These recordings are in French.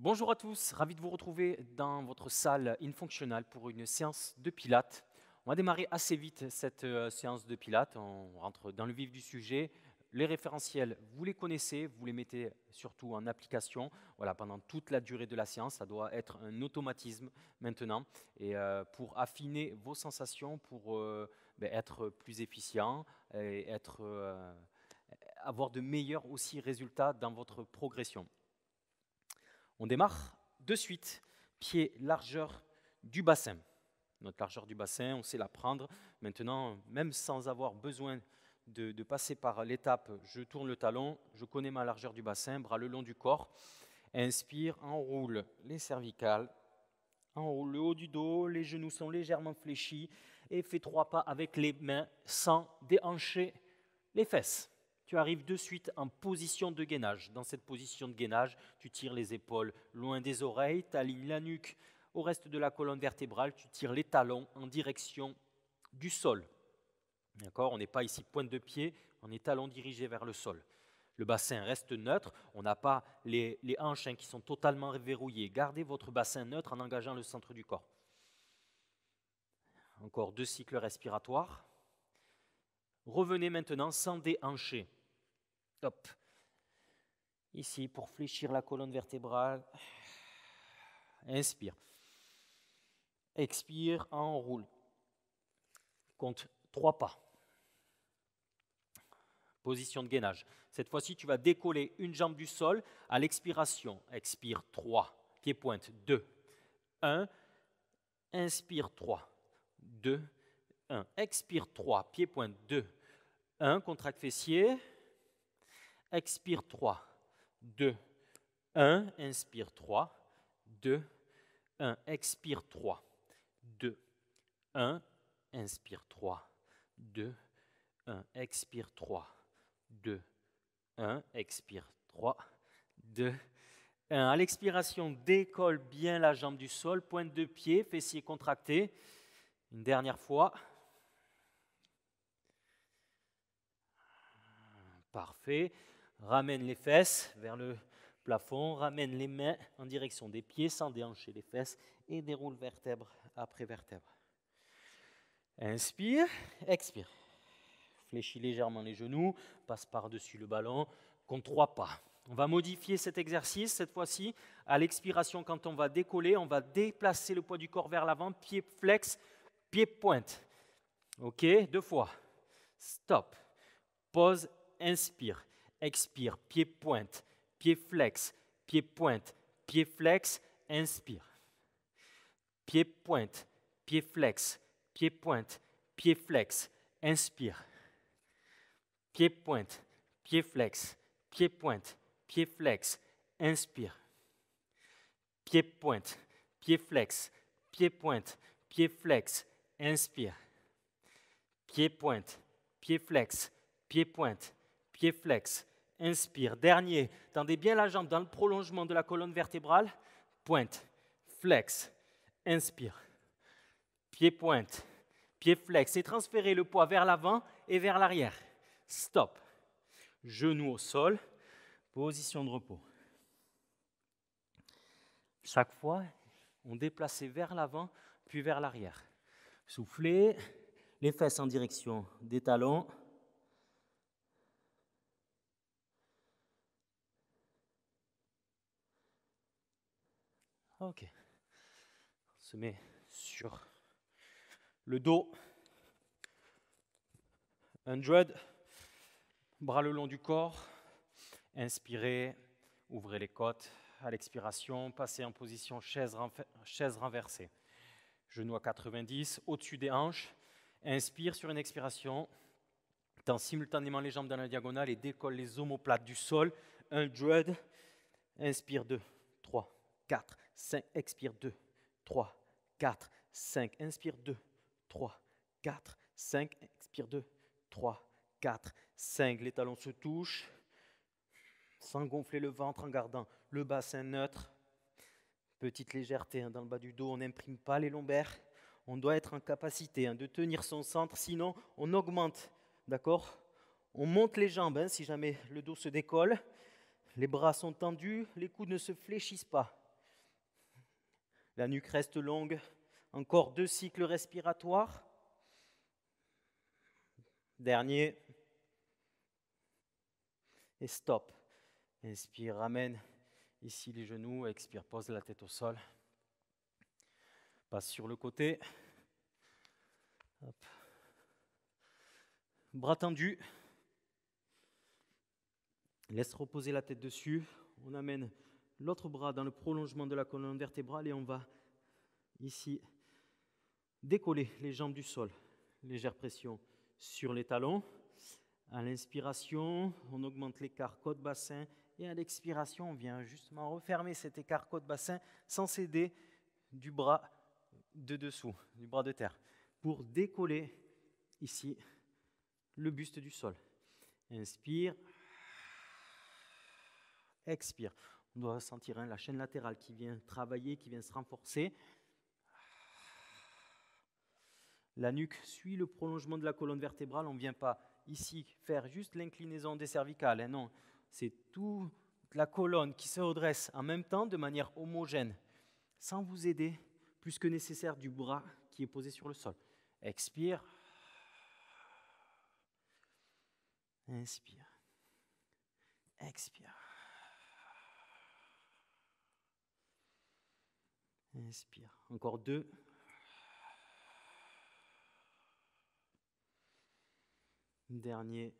Bonjour à tous, ravi de vous retrouver dans votre salle InFunctional pour une séance de Pilates. On va démarrer assez vite cette séance de Pilates, on rentre dans le vif du sujet. Les référentiels, vous les connaissez, vous les mettez surtout en application. Voilà, pendant toute la durée de la séance, ça doit être un automatisme maintenant. Et pour affiner vos sensations, pour être plus efficient et avoir de meilleurs aussi résultats dans votre progression. On démarre de suite, pied largeur du bassin. Notre largeur du bassin, on sait la prendre. Maintenant, même sans avoir besoin de passer par l'étape, je tourne le talon, je connais ma largeur du bassin, bras le long du corps. Inspire, enroule les cervicales, enroule le haut du dos, les genoux sont légèrement fléchis et fais 3 pas avec les mains sans déhancher les fesses. Tu arrives de suite en position de gainage. Dans cette position de gainage, tu tires les épaules loin des oreilles, tu alignes la nuque au reste de la colonne vertébrale, tu tires les talons en direction du sol. D'accord ? On n'est pas ici pointe de pied, on est talons dirigés vers le sol. Le bassin reste neutre, on n'a pas les hanches qui sont totalement verrouillées. Gardez votre bassin neutre en engageant le centre du corps. Encore 2 cycles respiratoires. Revenez maintenant sans déhancher. Hop. Ici, pour fléchir la colonne vertébrale. Inspire. Expire, enroule. Compte 3 pas. Position de gainage. Cette fois-ci, tu vas décoller une jambe du sol à l'expiration. Expire 3. Pied pointe 2. 1. Inspire 3. 2. 1. Expire 3. Pied pointe 2. 1. Contracte fessier. Expire 3, 2, 1, inspire 3, 2, 1, expire 3, 2, 1, inspire 3, 2, 1, expire 3, 2, 1, expire 3, 2, 1. À l'expiration, décolle bien la jambe du sol, pointe de pied, fessier contracté. Une dernière fois. Parfait. Ramène les fesses vers le plafond, ramène les mains en direction des pieds sans déhancher les fesses et déroule vertèbre après vertèbre. Inspire, expire. Fléchis légèrement les genoux, passe par-dessus le ballon, compte 3 pas. On va modifier cet exercice cette fois-ci. À l'expiration, quand on va décoller, on va déplacer le poids du corps vers l'avant, pied flex, pied pointe. Ok, 2 fois. Stop. Pause, inspire. Expire, pied pointe, pied flex, pied pointe, pied flex, inspire. Pied pointe, pied flex, pied pointe, pied flex, inspire. Pied pointe, pied flex, pied pointe, pied flex, inspire. Pied pointe, pied flex, pied pointe, pied flex, inspire. Pied pointe, pied flex, pied pointe, pied flex, inspire. Dernier, tendez bien la jambe dans le prolongement de la colonne vertébrale. Pointe, flex, inspire. Pied pointe, pied flex et transférez le poids vers l'avant et vers l'arrière. Stop. Genou au sol, position de repos. Chaque fois, on déplace vers l'avant puis vers l'arrière. Soufflez, les fesses en direction des talons. Ok. On se met sur le dos. 100. Bras le long du corps. Inspirez, ouvrez les côtes. À l'expiration, passez en position chaise renversée. Genou à 90, au-dessus des hanches. Inspire sur une expiration. Tends simultanément les jambes dans la diagonale et décolle les omoplates du sol. 100. Inspire 2, 3, 4, 5. Expire 2, 3, 4, 5. Inspire 2, 3, 4, 5. Expire 2, 3, 4, 5. Les talons se touchent. Sans gonfler le ventre en gardant le bassin neutre. Petite légèreté dans le bas du dos, on n'imprime pas les lombaires. On doit être en capacité de tenir son centre, sinon on augmente, d'accord ? On monte les jambes si jamais le dos se décolle. Les bras sont tendus, les coudes ne se fléchissent pas. La nuque reste longue. Encore 2 cycles respiratoires. Dernier. Et stop. Inspire, ramène ici les genoux. Expire, pose la tête au sol. Passe sur le côté. Hop. Bras tendus. Laisse reposer la tête dessus. On amène l'autre bras dans le prolongement de la colonne vertébrale et on va ici décoller les jambes du sol. Légère pression sur les talons. À l'inspiration, on augmente l'écart côte-bassin et à l'expiration, on vient justement refermer cet écart côte-bassin sans céder du bras de dessous, du bras de terre, pour décoller ici le buste du sol. Inspire. Expire. On doit sentir la chaîne latérale qui vient travailler, qui vient se renforcer. La nuque suit le prolongement de la colonne vertébrale. On ne vient pas ici faire juste l'inclinaison des cervicales. Non, c'est toute la colonne qui se redresse en même temps de manière homogène, sans vous aider plus que nécessaire du bras qui est posé sur le sol. Expire. Inspire. Expire. Inspire. Encore 2. Dernier.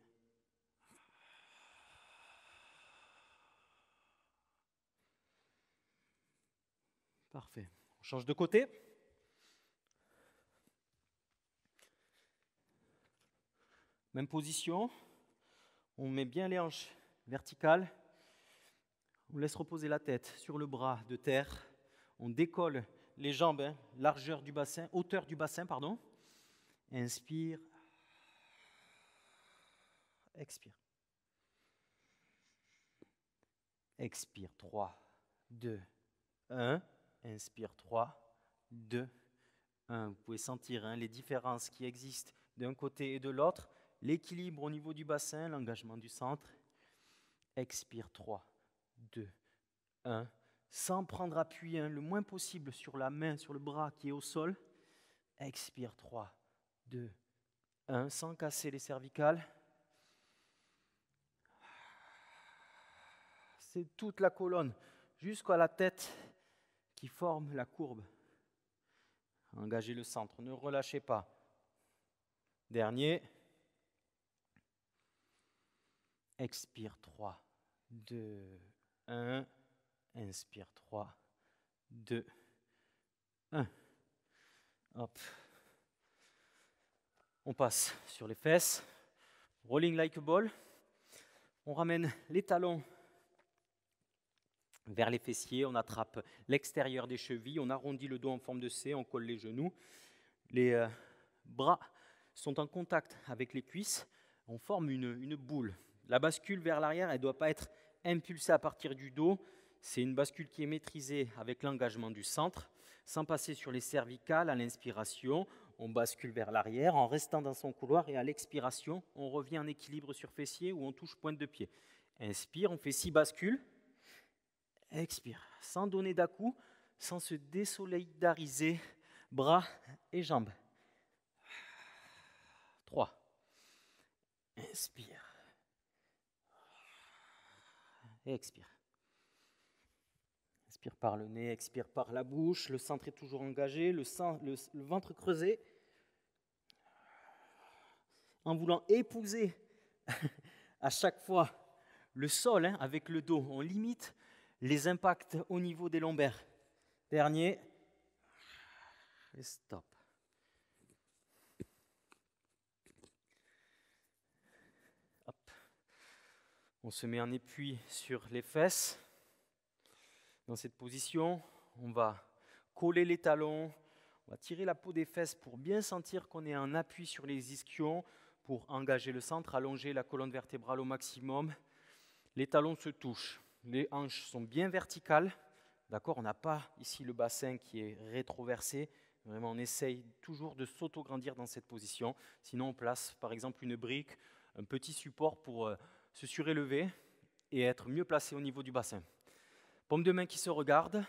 Parfait. On change de côté. Même position. On met bien les hanches verticales. On laisse reposer la tête sur le bras de terre. On décolle les jambes, largeur du bassin, hauteur du bassin, pardon. Inspire. Expire. Expire. 3, 2, 1. Inspire. 3, 2, 1. Vous pouvez sentir les différences qui existent d'un côté et de l'autre. L'équilibre au niveau du bassin, l'engagement du centre. Expire. 3, 2, 1. Sans prendre appui le moins possible sur la main, sur le bras qui est au sol. Expire. 3, 2, 1. Sans casser les cervicales. C'est toute la colonne jusqu'à la tête qui forme la courbe. Engagez le centre, ne relâchez pas. Dernier. Expire. 3, 2, 1. Inspire. 3, 2, 1. Hop. On passe sur les fesses. Rolling like a ball. On ramène les talons vers les fessiers. On attrape l'extérieur des chevilles. On arrondit le dos en forme de C. On colle les genoux. Les bras sont en contact avec les cuisses. On forme une boule. La bascule vers l'arrière, elle ne doit pas être impulsée à partir du dos. C'est une bascule qui est maîtrisée avec l'engagement du centre, sans passer sur les cervicales. À l'inspiration, on bascule vers l'arrière en restant dans son couloir et à l'expiration, on revient en équilibre sur fessier ou on touche pointe de pied. Inspire, on fait 6 bascules. Expire, sans donner d'à-coup, sans se désolidariser, bras et jambes. 3. Inspire. Et expire. Inspire par le nez, expire par la bouche. Le centre est toujours engagé, le ventre creusé. En voulant épouser à chaque fois le sol avec le dos, on limite les impacts au niveau des lombaires. Dernier. Et stop. Hop. On se met en appui sur les fesses. Dans cette position, on va coller les talons, on va tirer la peau des fesses pour bien sentir qu'on est en appui sur les ischions, pour engager le centre, allonger la colonne vertébrale au maximum. Les talons se touchent, les hanches sont bien verticales. D'accord, on n'a pas ici le bassin qui est rétroversé. Vraiment, on essaye toujours de s'auto-grandir dans cette position. Sinon, on place par exemple une brique, un petit support pour se surélever et être mieux placé au niveau du bassin. Paume de main qui se regarde.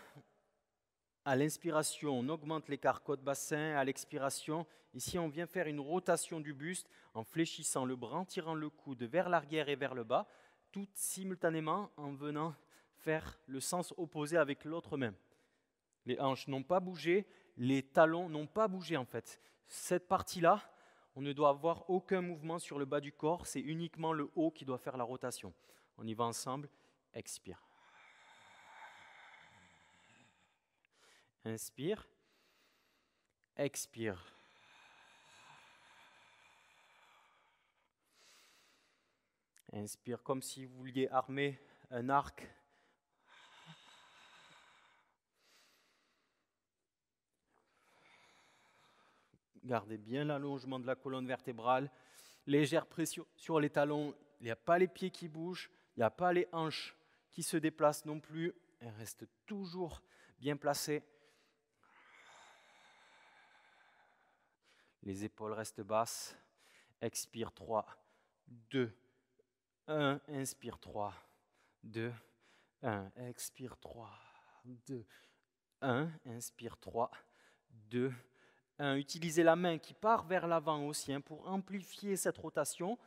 À l'inspiration, on augmente l'écart côte-bassin. À l'expiration, ici, on vient faire une rotation du buste en fléchissant le bras, en tirant le coude vers l'arrière et vers le bas, tout simultanément en venant faire le sens opposé avec l'autre main. Les hanches n'ont pas bougé, les talons n'ont pas bougé en fait. Cette partie-là, on ne doit avoir aucun mouvement sur le bas du corps, c'est uniquement le haut qui doit faire la rotation. On y va ensemble, expire. Inspire, expire. Inspire comme si vous vouliez armer un arc. Gardez bien l'allongement de la colonne vertébrale. Légère pression sur les talons. Il n'y a pas les pieds qui bougent. Il n'y a pas les hanches qui se déplacent non plus. Elles restent toujours bien placées. Les épaules restent basses. Expire 3, 2, 1. Inspire 3, 2, 1. Expire 3, 2, 1. Inspire 3, 2, 1. Utilisez la main qui part vers l'avant aussi pour amplifier cette rotation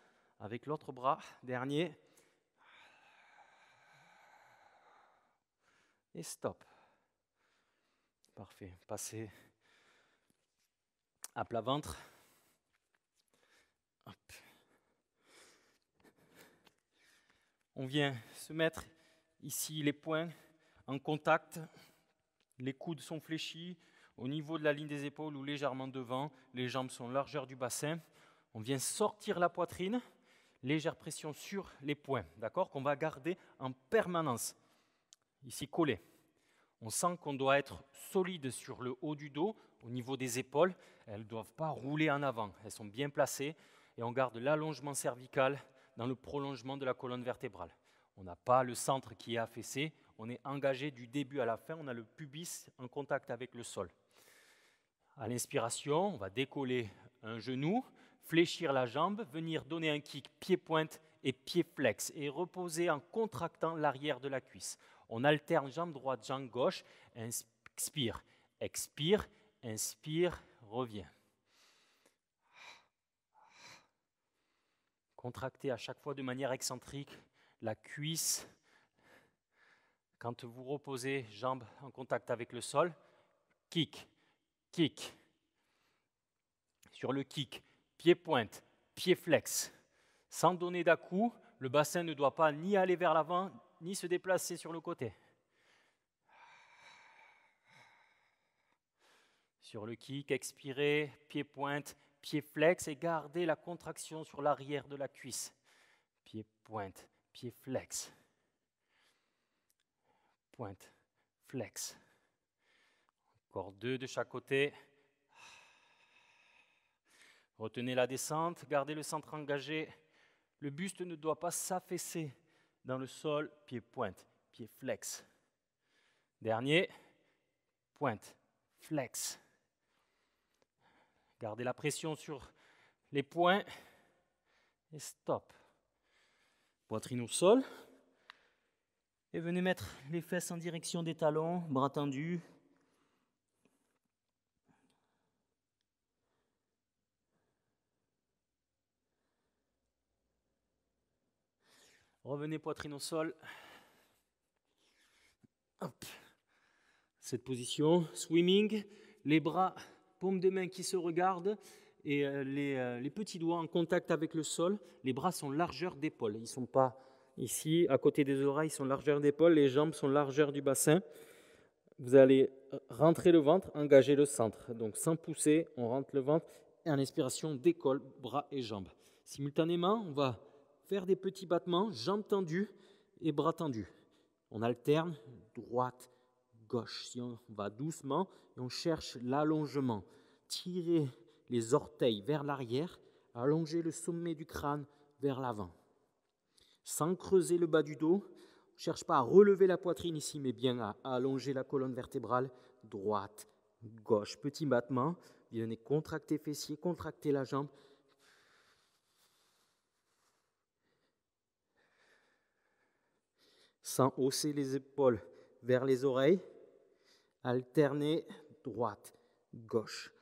avec l'autre bras. Dernier. Et stop. Parfait. Passez à plat ventre. Hop. On vient se mettre ici les poings en contact. Les coudes sont fléchis au niveau de la ligne des épaules ou légèrement devant. Les jambes sont largeur du bassin. On vient sortir la poitrine. Légère pression sur les poings, d'accord, qu'on va garder en permanence. Ici collé. On sent qu'on doit être solide sur le haut du dos, au niveau des épaules. Elles ne doivent pas rouler en avant. Elles sont bien placées et on garde l'allongement cervical dans le prolongement de la colonne vertébrale. On n'a pas le centre qui est affaissé. On est engagé du début à la fin. On a le pubis en contact avec le sol. À l'inspiration, on va décoller un genou, fléchir la jambe, venir donner un kick pied-pointe et pied-flex et reposer en contractant l'arrière de la cuisse. On alterne jambe droite, jambe gauche. Inspire, expire, inspire, reviens. Contractez à chaque fois de manière excentrique la cuisse. Quand vous reposez, jambes en contact avec le sol, kick, kick. Sur le kick, pied-pointe, pied-flex. Sans donner d'à-coup, le bassin ne doit pas ni aller vers l'avant, ni se déplacer sur le côté. Sur le kick, expirez, pied-pointe, pied-flex et gardez la contraction sur l'arrière de la cuisse. Pied-pointe, pied-flex. Pointe, flex. Encore 2 de chaque côté. Retenez la descente, gardez le centre engagé. Le buste ne doit pas s'affaisser dans le sol. Pied-pointe, pied-flex. Dernier, pointe, flex. Gardez la pression sur les poings et stop. Poitrine au sol. Et venez mettre les fesses en direction des talons, bras tendus. Revenez poitrine au sol. Hop. Cette position, swimming, les bras, paumes de main qui se regardent et les petits doigts en contact avec le sol. Les bras sont largeur d'épaule. Ils ne sont pas ici, à côté des oreilles, ils sont largeur d'épaule. Les jambes sont largeur du bassin. Vous allez rentrer le ventre, engager le centre. Donc sans pousser, on rentre le ventre et en inspiration, décolle, bras et jambes. Simultanément, on va faire des petits battements, jambes tendues et bras tendus. On alterne droite, gauche. Si on va doucement et on cherche l'allongement. Tirez les orteils vers l'arrière, allongez le sommet du crâne vers l'avant. Sans creuser le bas du dos, on ne cherche pas à relever la poitrine ici, mais bien à allonger la colonne vertébrale, droite, gauche. Petit battement, venez contracter fessier, contracter la jambe. Sans hausser les épaules vers les oreilles. Alternez droite, gauche.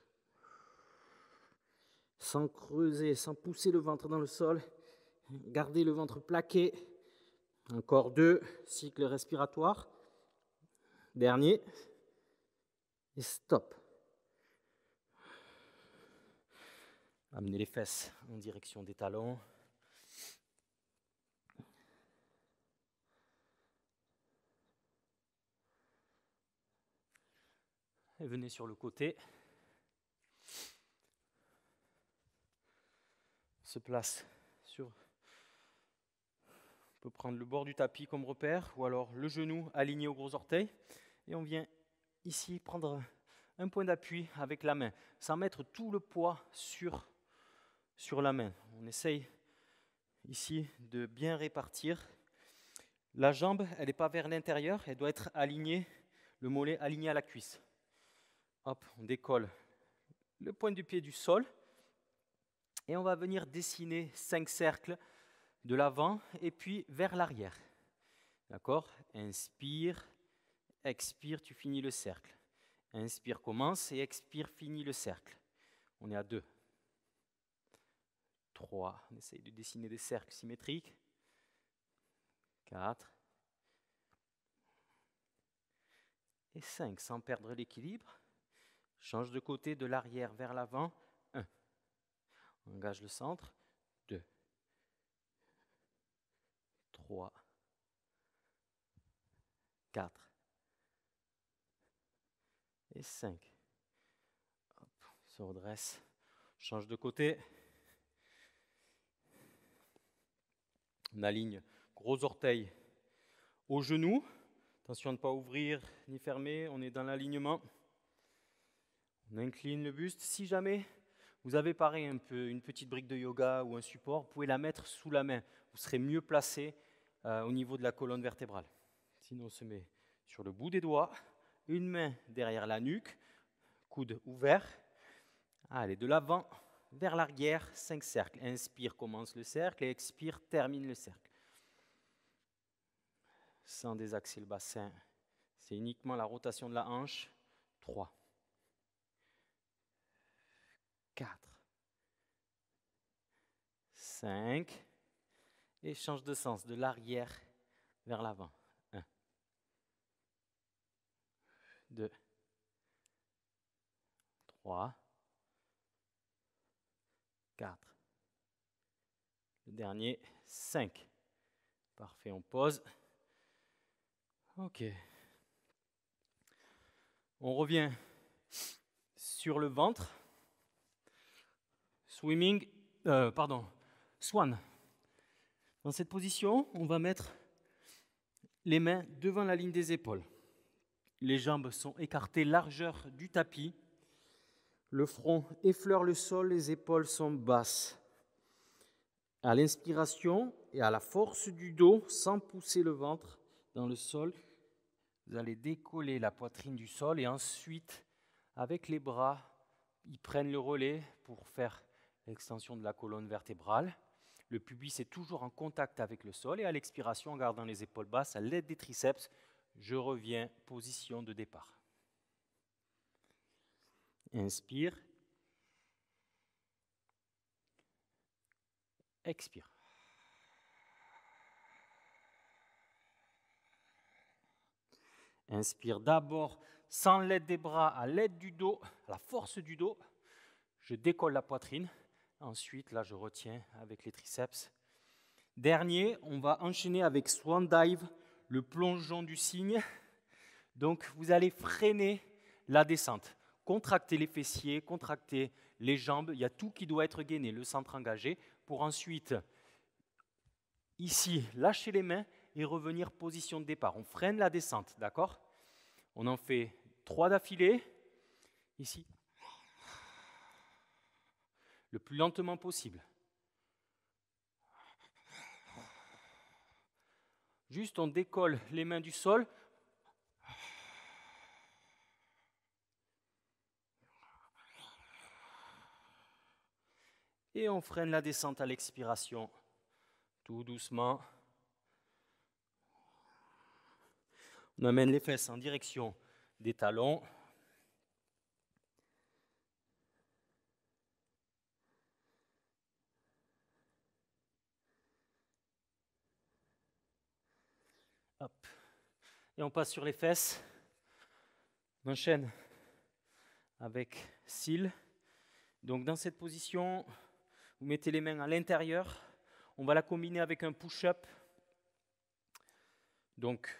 Sans creuser, sans pousser le ventre dans le sol. Gardez le ventre plaqué. Encore 2 cycles respiratoires. Dernier. Et stop. Amenez les fesses en direction des talons. Et venez sur le côté. Se place sur... On peut prendre le bord du tapis comme repère, ou alors le genou aligné au gros orteil. Et on vient ici prendre un point d'appui avec la main, sans mettre tout le poids sur la main. On essaye ici de bien répartir. La jambe, elle n'est pas vers l'intérieur, elle doit être alignée, le mollet aligné à la cuisse. Hop, on décolle le point du pied du sol et on va venir dessiner 5 cercles de l'avant et puis vers l'arrière. D'accord? Inspire, expire, tu finis le cercle. Inspire, commence et expire, finis le cercle. On est à 2. 3, on essaye de dessiner des cercles symétriques. 4. Et 5, sans perdre l'équilibre. Change de côté de l'arrière vers l'avant. 1. Engage le centre. 2. 3. 4. Et 5. Hop, on se redresse. Change de côté. On aligne gros orteil au genou. Attention à ne pas ouvrir ni fermer. On est dans l'alignement. On incline le buste. Si jamais vous avez pareil une petite brique de yoga ou un support, vous pouvez la mettre sous la main. Vous serez mieux placé au niveau de la colonne vertébrale. Sinon, on se met sur le bout des doigts, une main derrière la nuque, coude ouvert. Allez, de l'avant vers l'arrière, 5 cercles. Inspire, commence le cercle et expire, termine le cercle. Sans désaxer le bassin, c'est uniquement la rotation de la hanche. 3. 4. 5. Et change de sens, de l'arrière vers l'avant. 1. 2. 3. 4. Le dernier, 5. Parfait, on pose. Ok. On revient sur le ventre. Swan. Dans cette position, on va mettre les mains devant la ligne des épaules. Les jambes sont écartées, largeur du tapis. Le front effleure le sol, les épaules sont basses. À l'inspiration et à la force du dos, sans pousser le ventre dans le sol, vous allez décoller la poitrine du sol et ensuite, avec les bras, ils prennent le relais pour faire l'extension de la colonne vertébrale. Le pubis est toujours en contact avec le sol et à l'expiration, en gardant les épaules basses, à l'aide des triceps, je reviens position de départ. Inspire. Expire. Inspire d'abord sans l'aide des bras, à l'aide du dos, à la force du dos. Je décolle la poitrine. Ensuite, là, je retiens avec les triceps. Dernier, on va enchaîner avec Swan Dive, le plongeon du cygne. Donc, vous allez freiner la descente. Contractez les fessiers, contractez les jambes. Il y a tout qui doit être gainé, le centre engagé, pour ensuite, ici, lâcher les mains et revenir position de départ. On freine la descente, d'accord? On en fait 3 d'affilée. Ici, le plus lentement possible. Juste, on décolle les mains du sol. Et on freine la descente à l'expiration, tout doucement. On amène les fesses en direction des talons. Hop. Et on passe sur les fesses. On enchaîne avec cils. Donc dans cette position, vous mettez les mains à l'intérieur. On va la combiner avec un push-up. Donc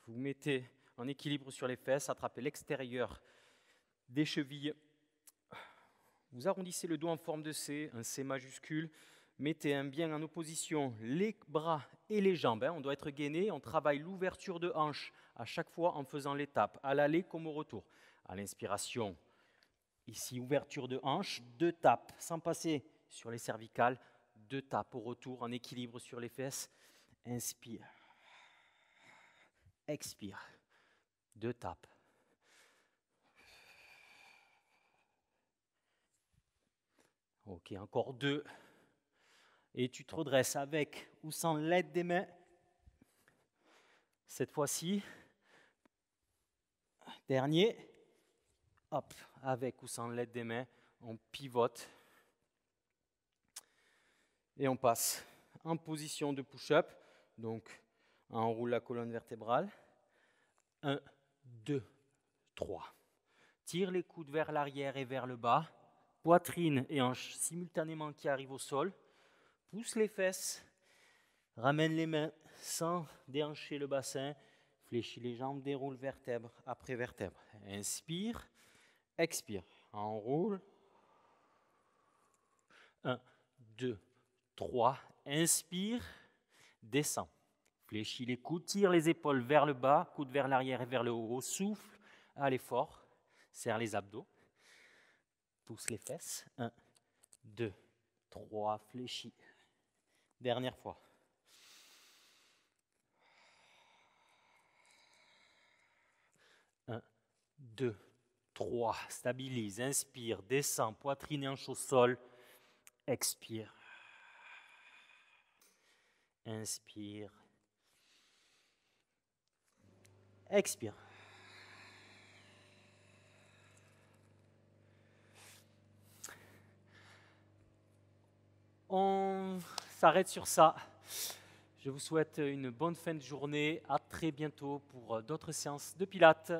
vous mettez en équilibre sur les fesses, attrapez l'extérieur des chevilles. Vous arrondissez le dos en forme de C, un C majuscule. Mettez bien en opposition les bras et les jambes. On doit être gainé. On travaille l'ouverture de hanche à chaque fois en faisant l'étape, à l'aller comme au retour. À l'inspiration, ici, ouverture de hanche, 2 tapes, sans passer sur les cervicales, 2 tapes au retour, en équilibre sur les fesses. Inspire. Expire. 2 tapes. Ok, encore 2. Et tu te redresses avec ou sans l'aide des mains. Cette fois-ci, dernier, hop, avec ou sans l'aide des mains, on pivote. Et on passe en position de push-up. Donc, on enroule la colonne vertébrale. 1, 2, 3. Tire les coudes vers l'arrière et vers le bas. Poitrine et hanches simultanément qui arrivent au sol. Pousse les fesses. Ramène les mains sans déhancher le bassin. Fléchis les jambes, déroule vertèbre après vertèbre. Inspire, expire. Enroule. 1, 2, 3. Inspire, descends. Fléchis les coudes, tire les épaules vers le bas, coudes vers l'arrière et vers le haut. Souffle, allez fort. Serre les abdos. Pousse les fesses. 1, 2, 3. Fléchis. Dernière fois. 1, 2, 3. Stabilise. Inspire, descends, poitrine et hanche au sol. Expire. Inspire. Expire. On s'arrête sur ça. Je vous souhaite une bonne fin de journée. À très bientôt pour d'autres séances de pilates.